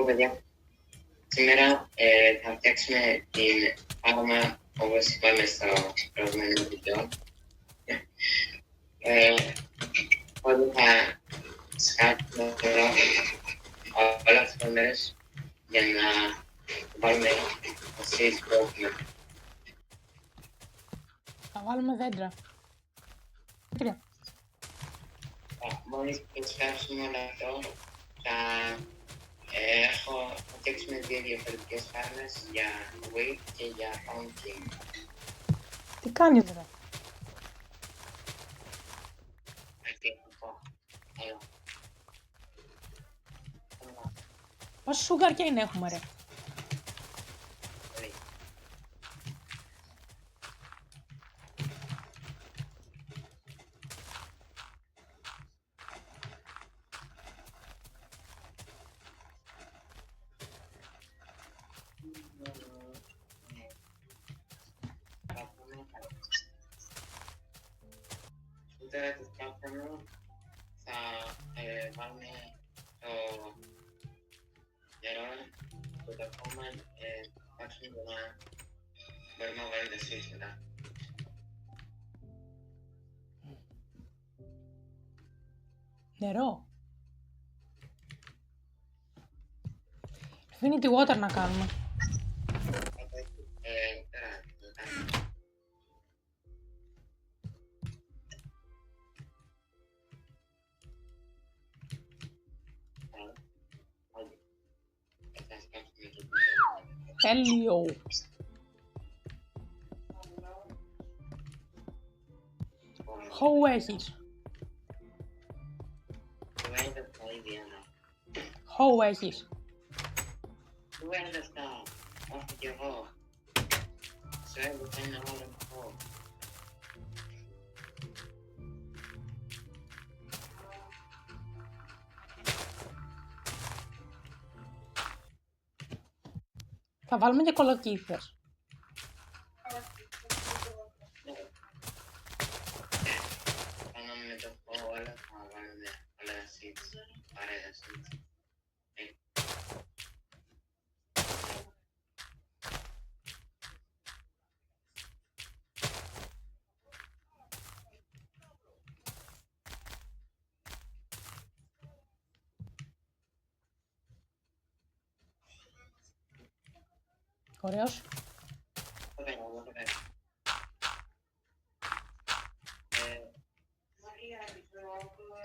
Παιδιά, σήμερα θα φτιάξουμε την πάγωμα όπως είπαμε στο προηγούμενο βίντεο. Οπότε θα σκάφουμε τώρα όλα αυτά τα μέρες για να βάλουμε το seeds που έχουμε. Θα βάλουμε δέντρα. Τρία. Μόλις που σκάψουμε όλο αυτό, θα φτιάξουμε δύο διαφορετικές φάρμες για wheat και για pumpkin. Τι κάνεις ρε? Αυτή αυτό. Έλα. Πόσο sugar cane έχουμε ρε? Πολύ. Τώρα το σκάφταμε θα βάλουμε το νερό που το ακόμα πάψουμε να μπορούμε να βάλουμε τα seeds μετά. Νερό. Infinity water να κάνουμε. Τώρα το κάνουμε. Θα σκάψουμε και Τέλειο. How έχεις? το έδωσα ήδη ένα. How έχεις? Του έδωσα, όχι κι εγώ. Σου έδωσα ένα άλλο μοχό. Θα βάλουμε και κολοκύθες. Κάναμε με το φω όλα, θα βάλουμε όλα τα seeds, παρέα seeds. Ωραίος. Ωραία, ωραία.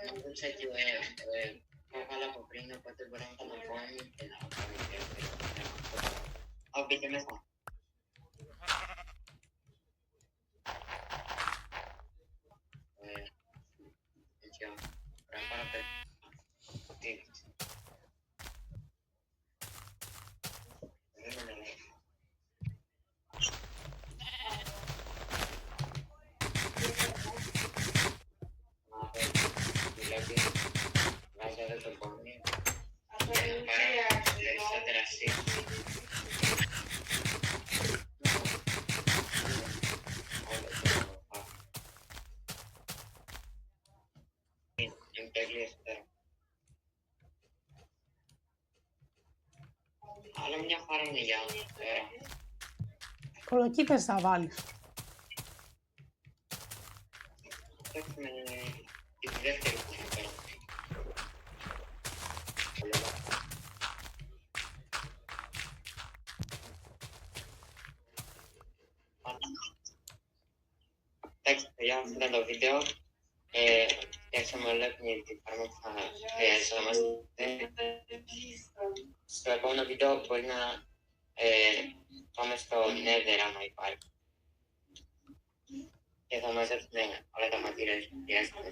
Νομίζω ότι το έβαλα από πριν, οπότε μπορώ να το αναβώνει και να κάνω και μπείτε μέσα. Έτσι, ωραία, παραπέρα. Δηλαδή, βάζω εδώ το πόνι για να πάρω περισσότερα seeds. Όλο το πάω. Είναι τέλειος τώρα. Αλλά μια χαρά είναι για τώρα. Κολοκύθες θα βάλεις. Έχουμε τη δεύτερη που θα κάνω. Εντάξει, παιδιά, αυτό ήταν το βίντεο. Φτιάξαμε ολόκληρη τη φάρμα που θα χρειαζόμαστε. Στο επόμενο βίντεο μπορεί να πάμε στο Nether άμα υπάρχει. Και θα μαζέψουμε όλα τα ματήρια που χρειάζεται.